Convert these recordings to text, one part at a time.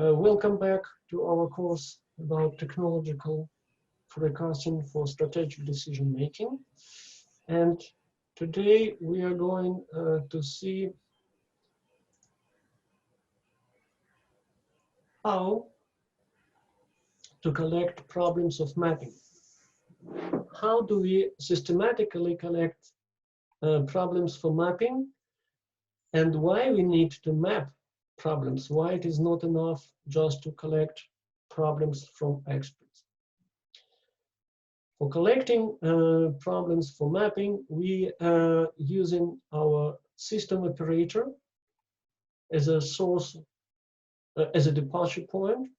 Welcome back to our course about technological forecasting for strategic decision making. And today we are going to see how to collect problems of mapping. How do we systematically collect problems for mapping, and why we need to map problems, why it is not enough just to collect problems from experts. For collecting problems for mapping, we are using our system operator as a source, as a departure point.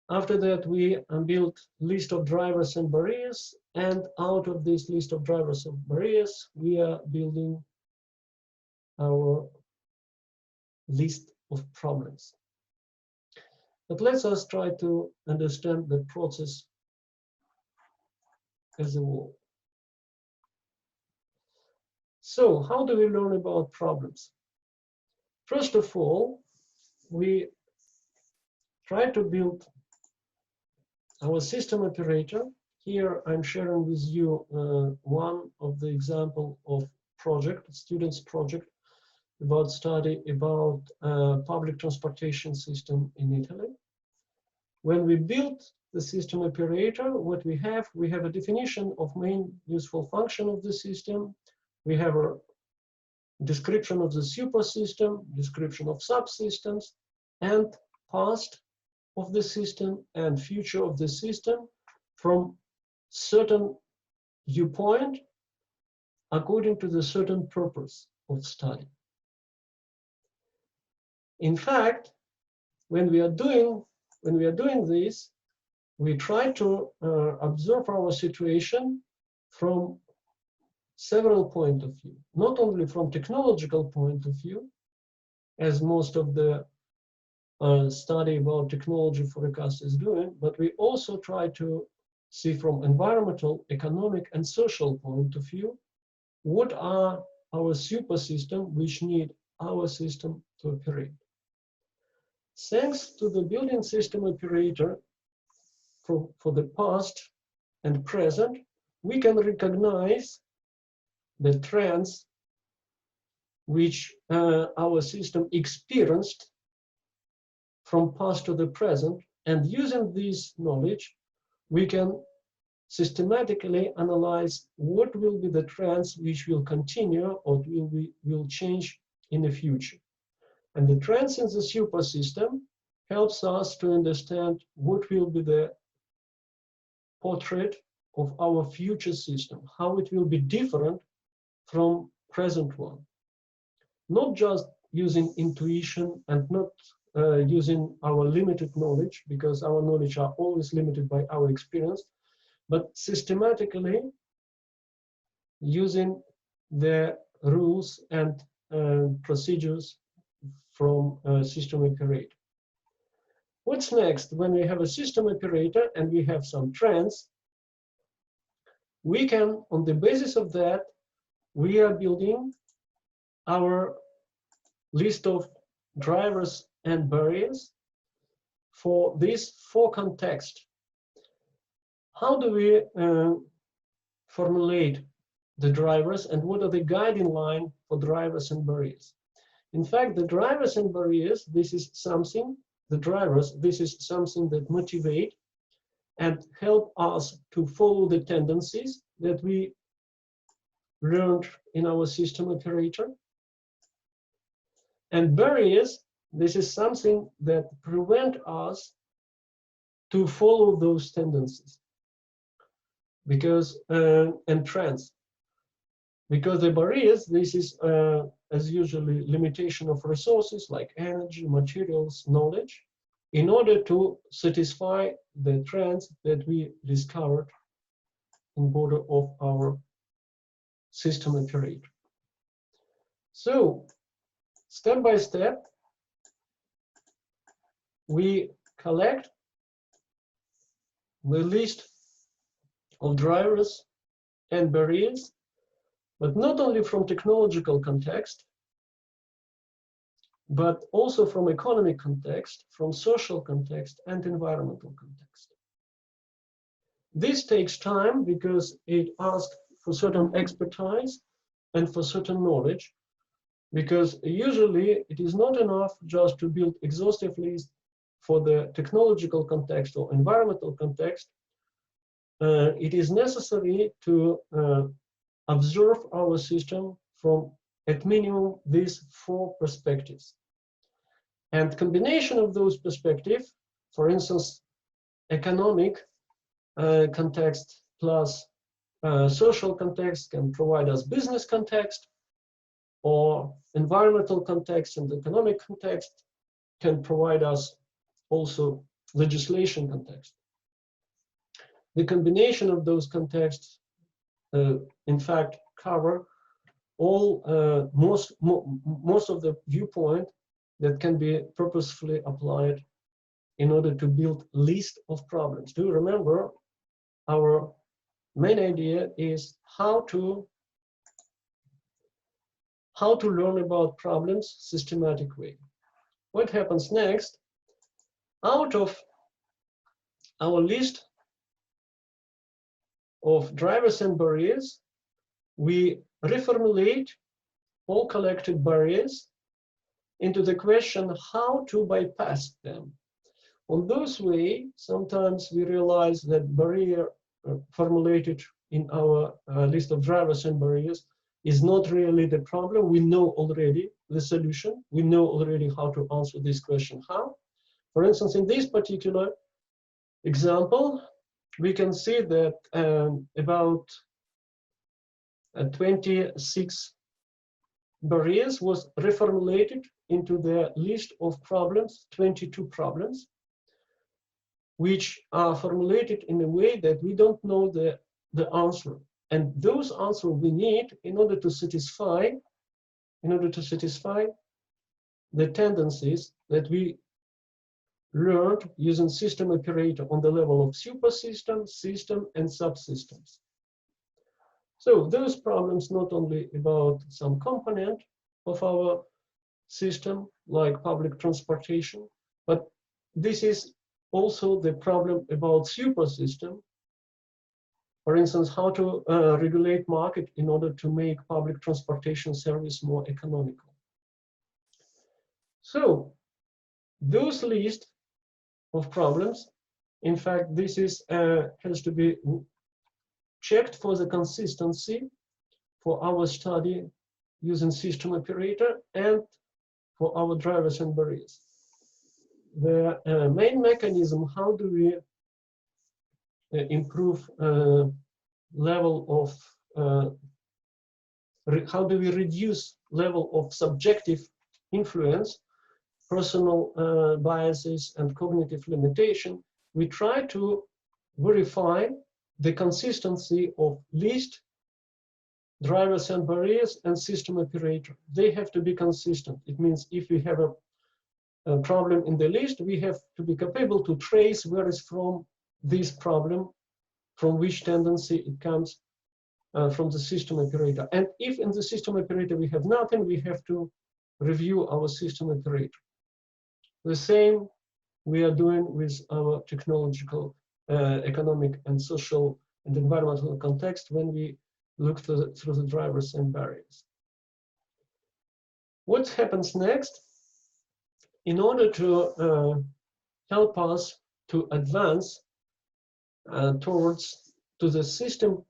After that, we build list of drivers and barriers, and out of this list of drivers and barriers, we are building our list of problems. But let us try to understand the process as a whole. So, how do we learn about problems? First of all, we try to build our system operator. Here I'm sharing with you one of the example of project, students' project, about study about public transportation system in Italy. When we built the system operator, what we have a definition of main useful function of the system. We have a description of the super system, description of subsystems, and past of the system and future of the system from certain viewpoint according to the certain purpose of study. In fact, when we are doing this, we try to observe our situation from several points of view, not only from technological point of view, as most of the study about technology forecast is doing, but we also try to see from environmental, economic, and social point of view, what are our super system which need our system to operate. Thanks to the building system operator for the past and present, we can recognize the trends which our system experienced from past to the present, and using this knowledge, we can systematically analyze what will be the trends which will continue or will change in the future. And the trends in the super system helps us to understand what will be the portrait of our future system, how it will be different from present one. Not just using intuition and not using our limited knowledge, because our knowledge are always limited by our experience, but systematically using the rules and procedures from a system operator. What's next? When we have a system operator and we have some trends, we can, on the basis of that, we are building our list of drivers and barriers for these four contexts. How do we formulate the drivers, and what are the guiding line for drivers and barriers? In fact, the drivers and barriers, this is something that motivate and help us to follow the tendencies that we learned in our system operator. And barriers, this is something that prevent us to follow those tendencies, because and trends. Because the barriers, this is as usually limitation of resources like energy, materials, knowledge, in order to satisfy the trends that we discovered in border of our system operator. So, step by step, we collect the list of drivers and barriers, but not only from technological context, but also from economic context, from social context, and environmental context. This takes time because it asks for certain expertise and for certain knowledge, because usually it is not enough just to build exhaustive list for the technological context or environmental context. It is necessary to observe our system from, at minimum, these 4 perspectives. And combination of those perspectives, for instance, economic context plus social context can provide us business context, or environmental context and economic context can provide us also legislation context. The combination of those contexts, in fact, cover all most of the viewpoint that can be purposefully applied in order to build list of problems. Do you remember our main idea is how to learn about problems systematic way. What happens next? Out of our list of drivers and barriers, we reformulate all collected barriers into the question how to bypass them. On those way, sometimes we realize that barrier formulated in our list of drivers and barriers is not really the problem. We know already the solution. We know already how to answer this question. How? For instance, in this particular example, we can see that about 26 barriers was reformulated into the list of problems, 22 problems, which are formulated in a way that we don't know the answer. And those answers we need in order to satisfy the tendencies that we learned using system operator on the level of supersystem, system, and subsystems. So those problems not only about some component of our system, like public transportation, but this is also the problem about supersystem. For instance, how to regulate market in order to make public transportation service more economical. So those list of problems, in fact, this is has to be checked for the consistency for our study using system operator and for our drivers and barriers. The main mechanism, how do we improve level of, how do we reduce level of subjective influence, personal biases and cognitive limitation? We try to verify the consistency of list, drivers and barriers, and system operator. They have to be consistent. It means if we have a problem in the list, we have to be capable to trace where is from this problem, from which tendency it comes from the system operator. And if in the system operator we have nothing, we have to review our system operator. The same we are doing with our technological, economic, and social and environmental context when we look through the drivers and barriers. What happens next? In order to help us to advance towards the system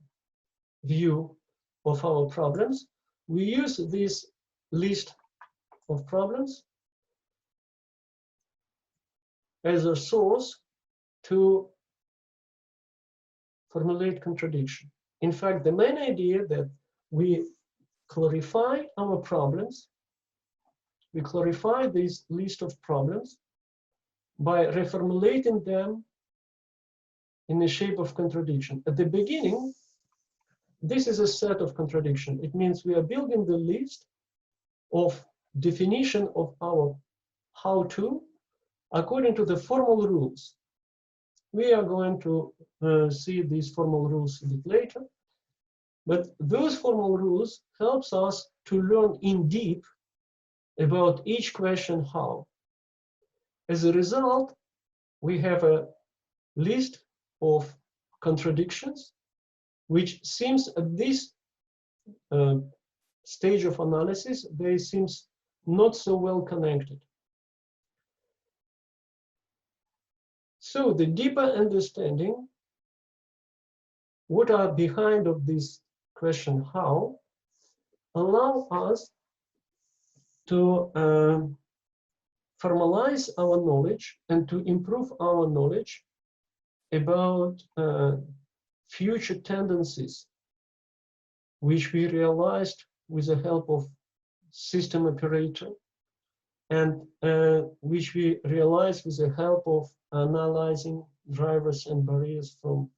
view of our problems, we use this list of problems as a source to formulate contradiction. In fact, the main idea that we clarify our problems, we clarify this list of problems by reformulating them in the shape of contradiction. At the beginning, this is a set of contradiction. It means we are building the list of definition of our how-to according to the formal rules. We are going to see these formal rules a bit later, but those formal rules helps us to learn in deep about each question how. As a result, we have a list of contradictions, which seems at this stage of analysis, they seems not so well connected. So the deeper understanding what are behind of this question how allow us to formalize our knowledge and to improve our knowledge about future tendencies which we realized with the help of system operator and which we realized with the help of analyzing drivers and barriers from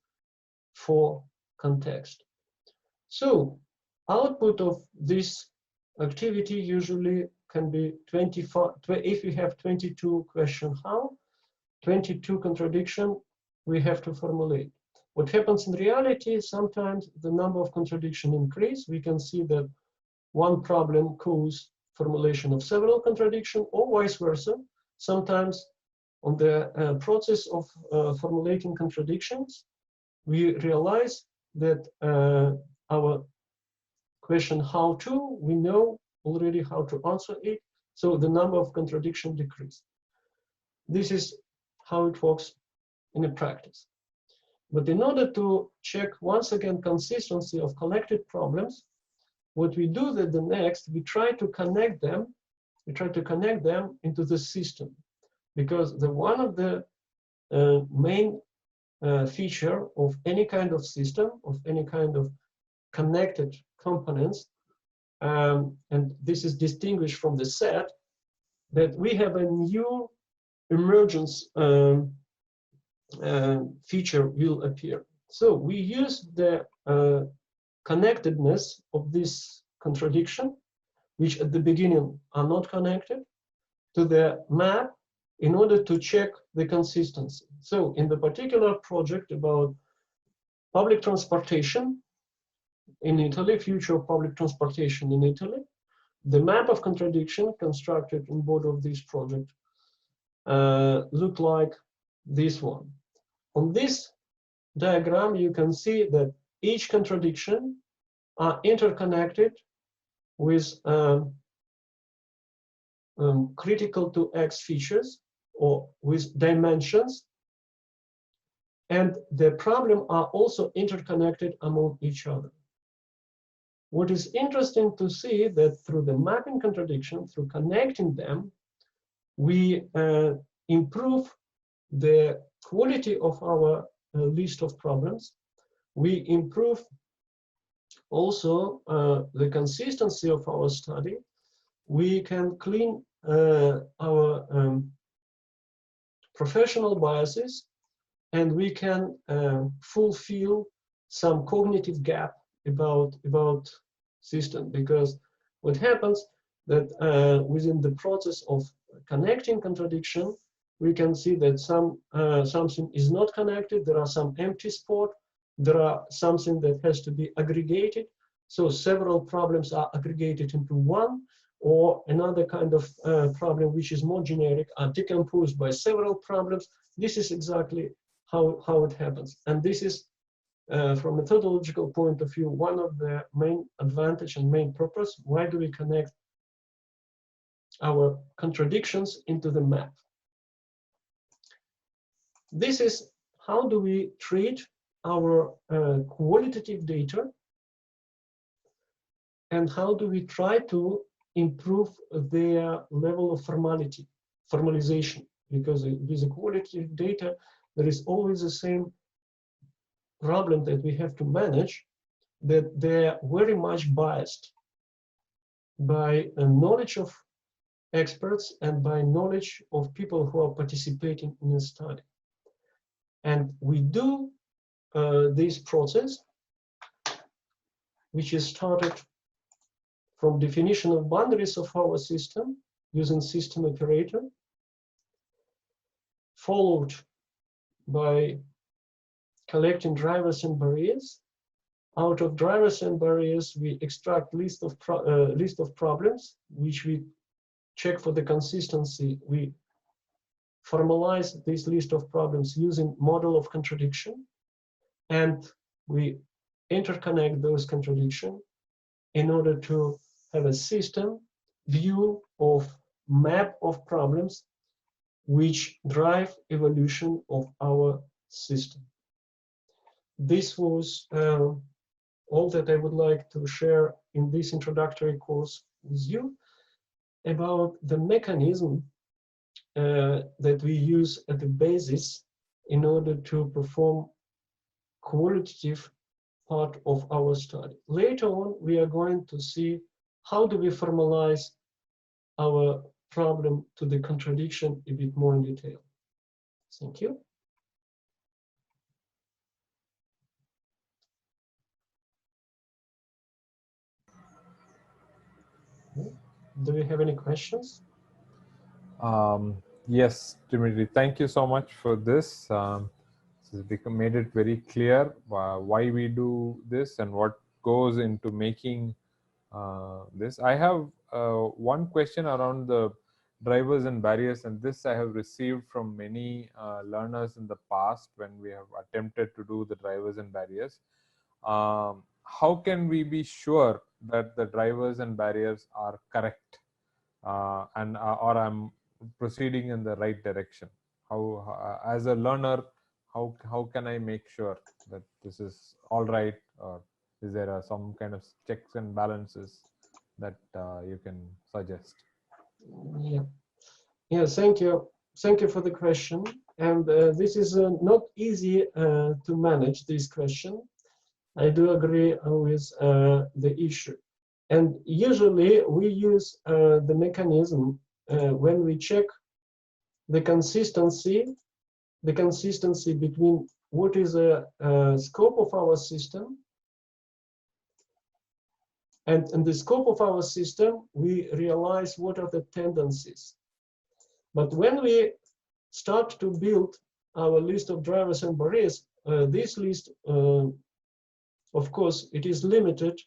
four context. So output of this activity usually can be 24, if we have 22 question how, 22 contradiction we have to formulate. What happens in reality, sometimes the number of contradiction increase. We can see that one problem causes formulation of several contradiction or vice versa. Sometimes on the process of formulating contradictions, we realize that our question how to, we know already how to answer it, so the number of contradiction decrease. This is how it works in a practice. But in order to check once again consistency of collected problems, what we do that the next, we try to connect them into the system, because the one of the main feature of any kind of system, of any kind of connected components, and this is distinguished from the set, that we have a new emergence feature will appear. So we use the connectedness of this contradiction, which at the beginning are not connected, to the map in order to check the consistency. So in the particular project about public transportation in Italy, future of public transportation in Italy, the map of contradiction constructed on board of this project looked like this one. On this diagram, you can see that each contradiction are interconnected with critical to X features or with dimensions, and the problem are also interconnected among each other. What is interesting to see that through the mapping contradiction, through connecting them, we improve the quality of our list of problems. We improve also the consistency of our study. We can clean our professional biases, and we can fulfill some cognitive gap about system, because what happens that within the process of connecting contradiction, we can see that something is not connected, there are some empty spot, there are something that has to be aggregated, so several problems are aggregated into one, or another kind of problem which is more generic are decomposed by several problems. This is exactly how it happens, and this is from a methodological point of view one of the main advantage and main purpose. Why do we connect our contradictions into the map? This is how do we treat our qualitative data, and how do we try to improve their level of formalization, because with the qualitative data there is always the same problem that we have to manage, that they're very much biased by a knowledge of experts and by knowledge of people who are participating in the study. And we do this process, which is started from definition of boundaries of our system using system operator, followed by collecting drivers and barriers. Out of drivers and barriers, we extract list of problems, which we check for the consistency, we formalize this list of problems using model of contradiction, and we interconnect those contradictions in order to have a system view of map of problems which drive evolution of our system. This was all that I would like to share in this introductory course with you about the mechanism that we use at the basis in order to perform qualitative part of our study. Later on, we are going to see how do we formalize our problem to the contradiction a bit more in detail. Thank you. Do we have any questions? Yes, Dimitri, thank you so much for this. This has made it very clear why we do this and what goes into making this. I have one question around the drivers and barriers, and this I have received from many learners in the past when we have attempted to do the drivers and barriers. How can we be sure that the drivers and barriers are correct and or I'm proceeding in the right direction? How as a learner, how can I make sure that this is all right, or is there some kind of checks and balances that you can suggest? Yeah, thank you for the question. And this is not easy to manage this question. I do agree with the issue. And usually we use the mechanism when we check the consistency between what is the scope of our system, and in the scope of our system, we realize what are the tendencies. But when we start to build our list of drivers and barriers, this list, of course, it is limited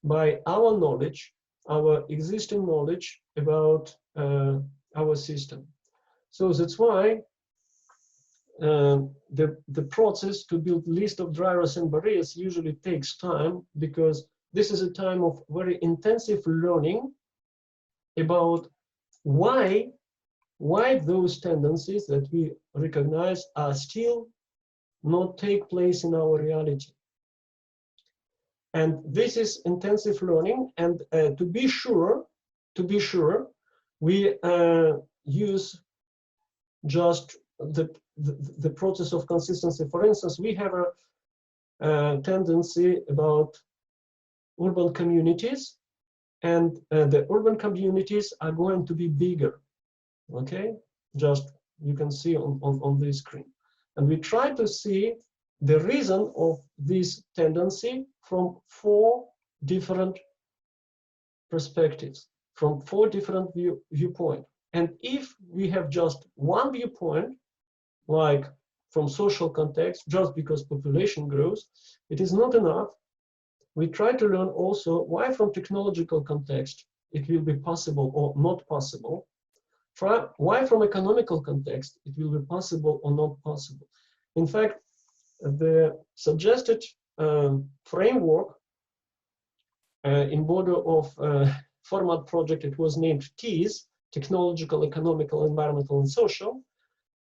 by our knowledge, our existing knowledge about our system. So that's why the process to build list of drivers and barriers usually takes time, because this is a time of very intensive learning about why those tendencies that we recognize are still not take place in our reality. And this is intensive learning, and to be sure, we use just the process of consistency. For instance, we have a tendency about urban communities, and the urban communities are going to be bigger. Okay, just you can see on this screen, and we try to see the reason of this tendency from 4 different perspectives, from 4 different viewpoints. And if we have just one viewpoint, like from social context, just because population grows, it is not enough. We try to learn also why from technological context it will be possible or not possible. Why from economical context it will be possible or not possible. In fact, the suggested framework in border of format project, it was named TEAS, Technological, Economical, Environmental, and Social.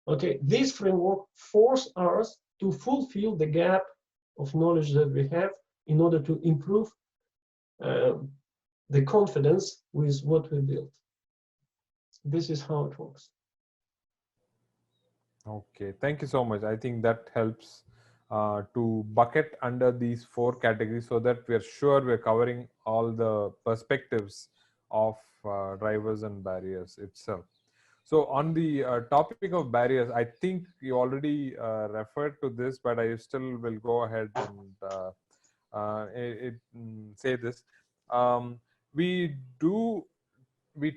Okay, this framework forces us to fulfill the gap of knowledge that we have in order to improve the confidence with what we built. This is how it works. Okay, thank you so much. I think that helps to bucket under these 4 categories so that we are sure we're covering all the perspectives of drivers and barriers itself. So on the topic of barriers, I think you already referred to this, but I still will go ahead and say this. We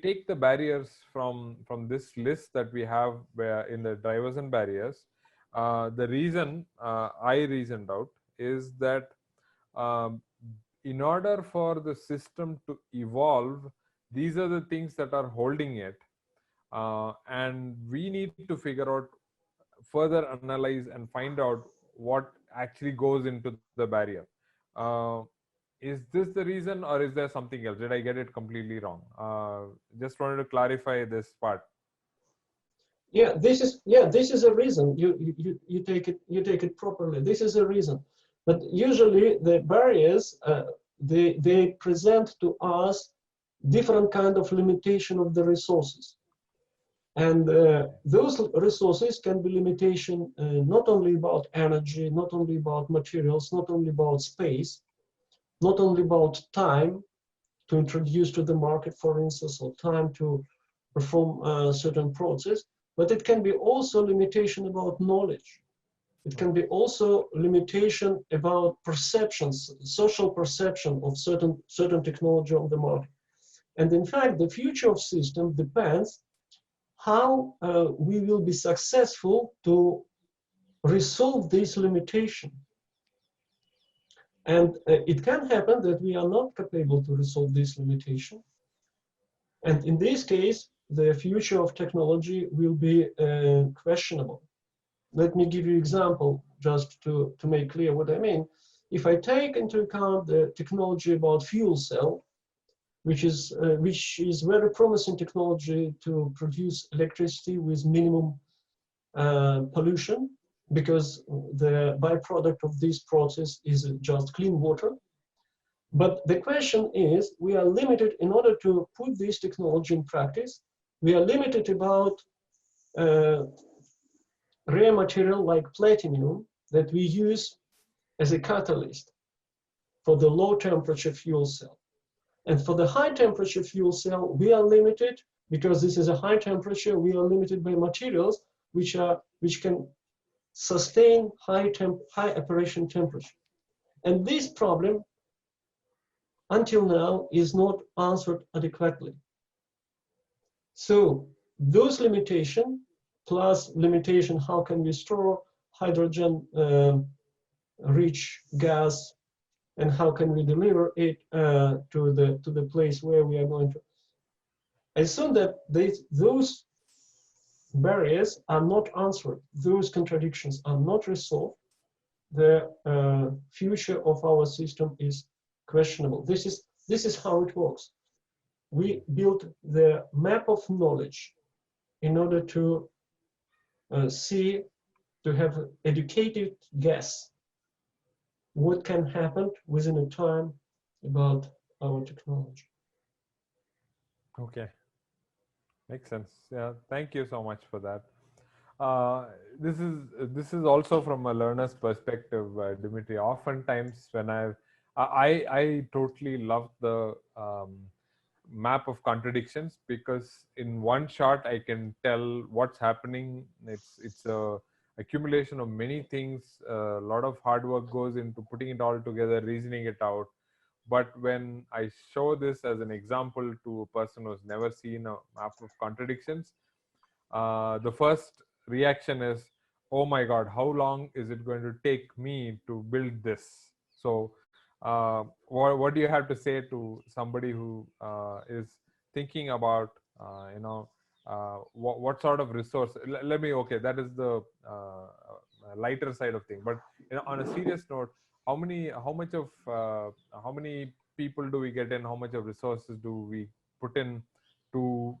take the barriers from this list that we have in the drivers and barriers. The reason I reasoned out is that in order for the system to evolve, these are the things that are holding it, and we need to figure out, further analyze and find out what actually goes into the barrier. uh, is this the reason, or is there something else? Did I get it completely wrong? Just wanted to clarify this part. Yeah, this is a reason. You take it properly. This is a reason. But usually the barriers, they present to us different kind of limitation of the resources. And those resources can be limitation not only about energy, not only about materials, not only about space, not only about time to introduce to the market, for instance, or time to perform a certain process, but it can be also limitation about knowledge. It can be also limitation about perceptions, social perception of certain technology on the market. And in fact, the future of system depends how we will be successful to resolve this limitation. And it can happen that we are not capable to resolve this limitation. And in this case, the future of technology will be questionable. Let me give you an example just to make clear what I mean. If I take into account the technology about fuel cell, which is very promising technology to produce electricity with minimum pollution, because the byproduct of this process is just clean water. But the question is, we are limited in order to put this technology in practice. We are limited about rare material like platinum that we use as a catalyst for the low temperature fuel cell. And for the high temperature fuel cell, we are limited because this is a high temperature. We are limited by materials which can sustain high operation temperature. And this problem until now is not answered adequately. So those limitations plus limitation, how can we store hydrogen rich gas, and how can we deliver it to the place where we are going to. As soon that those barriers are not answered, those contradictions are not resolved, the future of our system is questionable. This is how it works. We build the map of knowledge in order to to have educated guess what can happen within a time about our technology. Okay, makes sense. Yeah, thank you so much for that. This is also from a learner's perspective, Dimitri. Oftentimes, when I totally love the map of contradictions, because in one shot I can tell what's happening. It's a accumulation of many things. A lot of hard work goes into putting it all together, reasoning it out. But when I show this as an example to a person who's never seen a map of contradictions, the first reaction is, oh my god, how long is it going to take me to build this? So what do you have to say to somebody who is thinking about what sort of resource? Let me, okay, that is the lighter side of things, but on a serious note, how many people do we get in, how much of resources do we put in to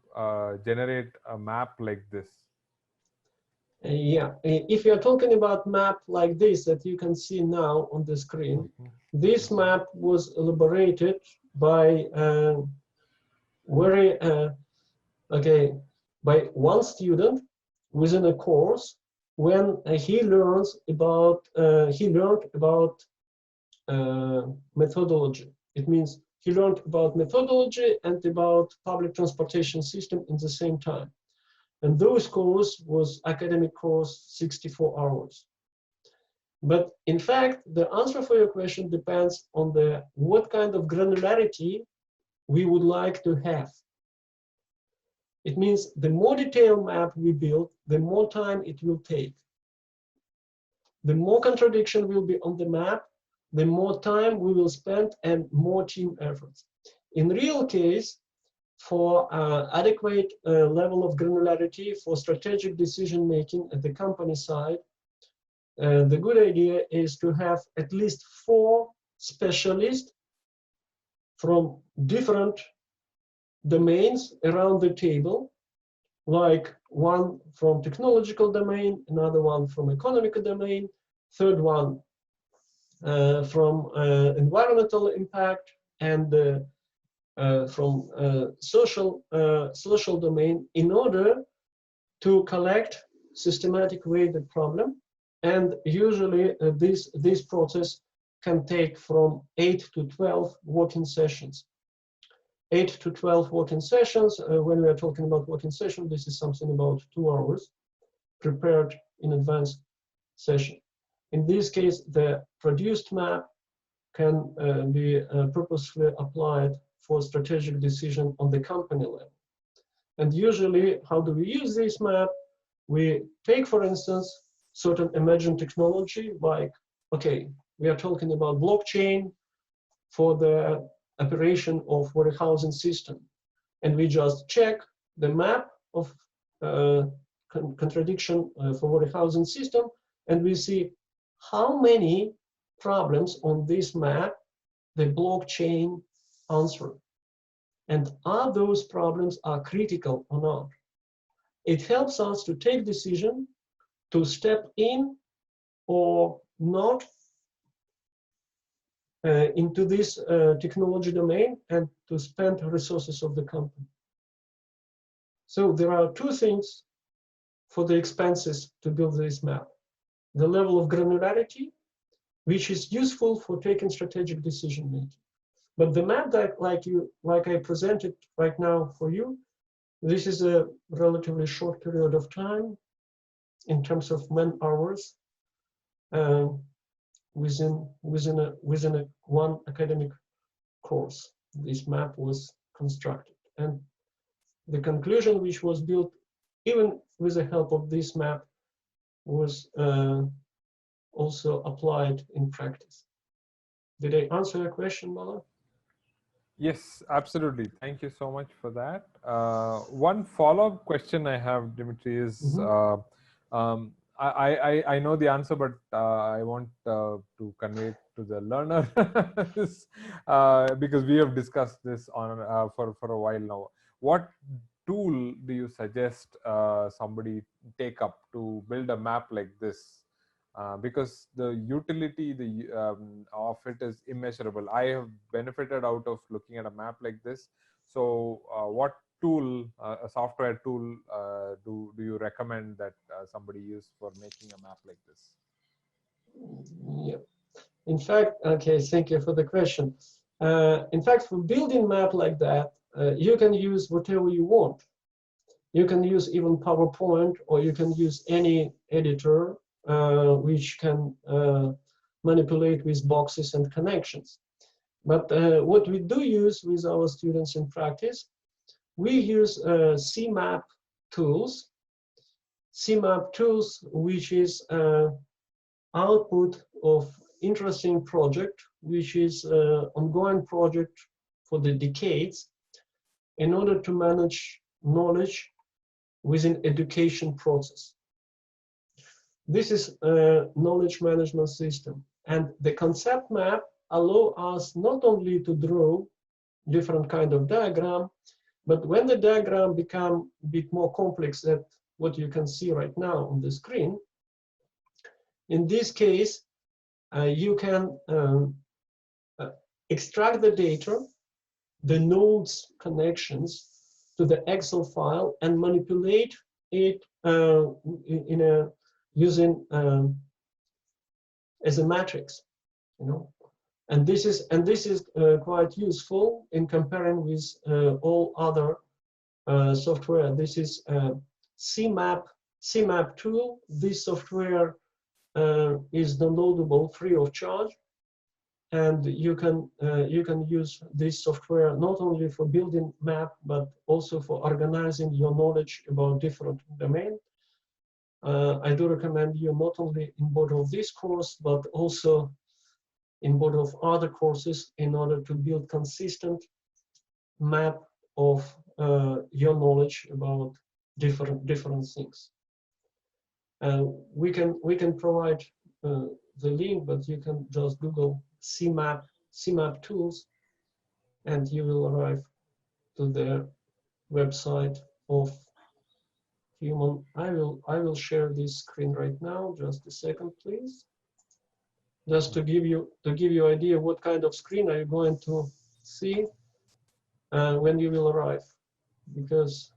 generate a map like this? Yeah, if you're talking about map like this that you can see now on the screen, this map was elaborated by by one student within a course when he learned about methodology. It means he learned about methodology and about public transportation system in the same time. And those course was academic course, 64 hours. But in fact, the answer for your question depends on what kind of granularity we would like to have. It means the more detailed map we build, the more time it will take. The more contradiction will be on the map, the more time we will spend and more team efforts. In real case, for adequate level of granularity for strategic decision making at the company side, the good idea is to have at least 4 specialists from different domains around the table, like one from technological domain, another one from economical domain, third one from environmental impact, and from social domain, in order to collect systematic way the problem. And usually this process can take from 8 to 12 working sessions. 8 to 12 working sessions. When we are talking about working session, this is something about 2 hours prepared in advance session. In this case, the produced map can be purposefully applied for strategic decision on the company level. And usually, how do we use this map? We take, for instance, certain emerging technology, like, okay, we are talking about blockchain for the operation of warehousing system. And we just check the map of contradiction for warehousing system, and we see how many problems on this map the blockchain answer. And are those problems are critical or not? It helps us to take decision to step in or not into this technology domain and to spend resources of the company. So there are 2 things for the expenses to build this map. The level of granularity, which is useful for taking strategic decision making. But the map that like I presented right now for you, this is a relatively short period of time in terms of man hours within one academic course. This map was constructed, and the conclusion which was built even with the help of this map was also applied in practice. Did I answer your question, Mala? Yes, absolutely. Thank you so much for that. One follow-up question I have, Dimitri, is I know the answer, but I want to convey it to the learner because we have discussed this on for a while now. What tool do you suggest somebody take up to build a map like this? Because the utility of it is immeasurable. I have benefited out of looking at a map like this. So what tool, a software tool, do you recommend that somebody use for making a map like this? Yeah. In fact, okay, thank you for the question. In fact, for building map like that, you can use whatever you want. You can use even PowerPoint, or you can use any editor which can manipulate with boxes and connections. But what we do use with our students in practice, we use CMap tools. CMap tools, which is output of interesting project, which is ongoing project for the decades, in order to manage knowledge within education process. This is a knowledge management system, and the concept map allow us not only to draw different kind of diagram, but when the diagram become a bit more complex than what you can see right now on the screen, in this case, you can extract the data, the nodes connections to the Excel file, and manipulate it using as a matrix, you know. And this is quite useful in comparing with all other software. This is CMap tool. This software is downloadable free of charge, and you can use this software not only for building map, but also for organizing your knowledge about different domains. I do recommend you not only in board of this course, but also in board of other courses, in order to build consistent map of your knowledge about different things. We can provide the link, but you can just Google CMAP tools, and you will arrive to the website of Human. I will share this screen right now. Just a second, please. Just to give you idea what kind of screen are you going to see when you will arrive, because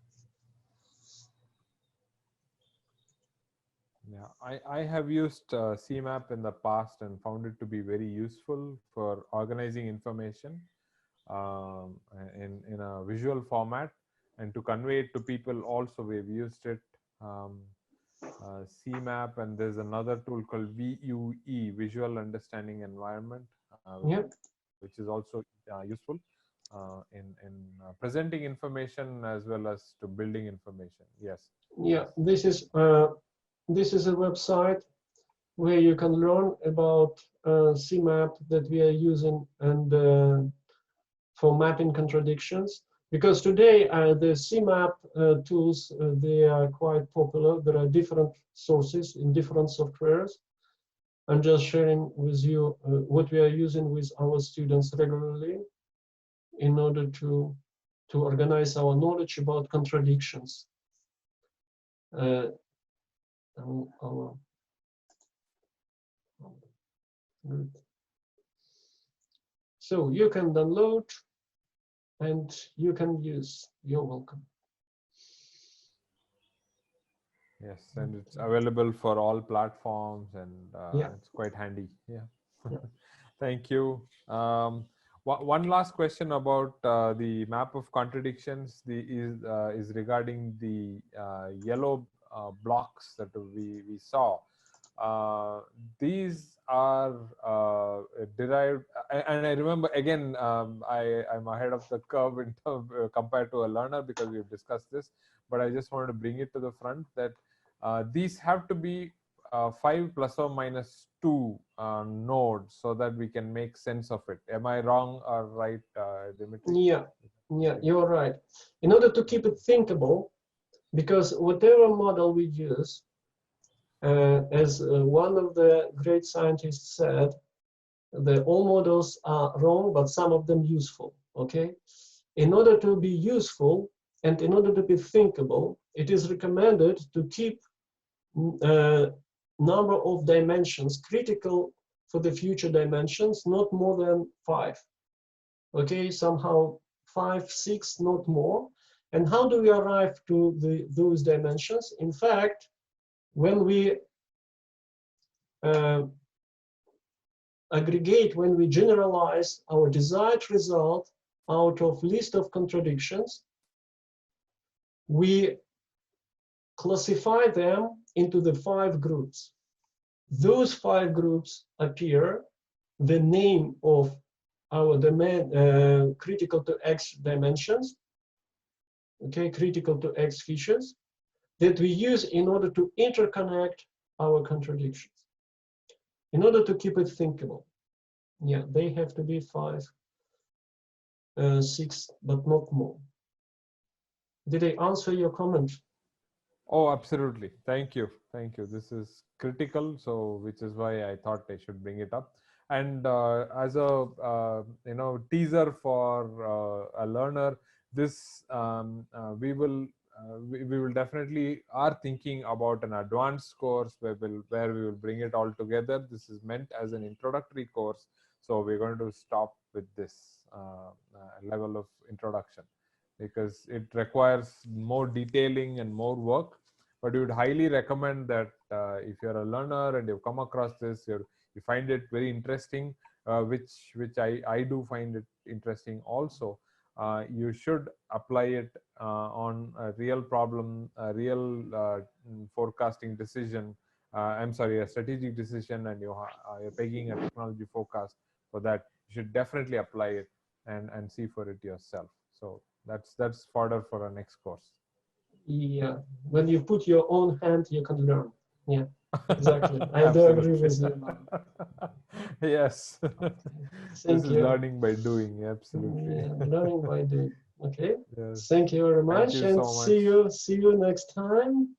yeah, I have used CMAP in the past and found it to be very useful for organizing information in a visual format, and to convey it to people also. We've used it, CMAP, and there's another tool called VUE, Visual Understanding Environment, yep. which is also useful in presenting information as well as to building information. Yes. Yeah, this is a website where you can learn about CMAP that we are using, and for mapping contradictions. Because today the CMAP tools, they are quite popular. There are different sources in different softwares. I'm just sharing with you what we are using with our students regularly in order to organize our knowledge about contradictions. Good. So you can download and you can use. You're welcome. Yes, and it's available for all platforms, and yeah. it's quite handy. Yeah. Yeah. Thank you. One last question about the map of contradictions is regarding the yellow blocks that we saw. These are derived, and I remember again, I'm ahead of the curve in terms, compared to a learner, because we've discussed this, but I just wanted to bring it to the front that these have to be 5 plus or minus 2 nodes, so that we can make sense of it. Am I wrong or right, Dimitri? Yeah, you're right. In order to keep it thinkable, because whatever model we use, as one of the great scientists said, all models are wrong, but some of them useful. Okay, in order to be useful and in order to be thinkable, it is recommended to keep number of dimensions critical for the future dimensions, not more than 5. Okay, somehow 5, 6, not more. And how do we arrive to those dimensions? In fact, when we aggregate, when we generalize our desired result out of list of contradictions, we classify them into the 5 groups. Those 5 groups appear the name of our domain, critical to X dimensions, okay, critical to X features that we use in order to interconnect our contradictions. In order to keep it thinkable, yeah, they have to be 5, 6, but not more. Did I answer your comment? Oh, absolutely. Thank you. Thank you. This is critical, so which is why I thought I should bring it up. And as a teaser for a learner, this we will definitely are thinking about an advanced course where we will bring it all together. This is meant as an introductory course, so we're going to stop with this level of introduction, because it requires more detailing and more work. But we would highly recommend that if you're a learner and you've come across this, you find it very interesting, which I do find it interesting also. You should apply it on a real problem, a real forecasting decision. I'm sorry, a strategic decision, and you're taking a technology forecast for that. You should definitely apply it and see for it yourself. So that's fodder for our next course. Yeah, when you put your own hand, you can learn. Yeah, exactly. I do agree with you. Yes. Okay. This is Thank you. learning by doing. Absolutely. Yeah, learning by doing. Okay. Yes. Thank you very Thank much, you and so much. see you next time.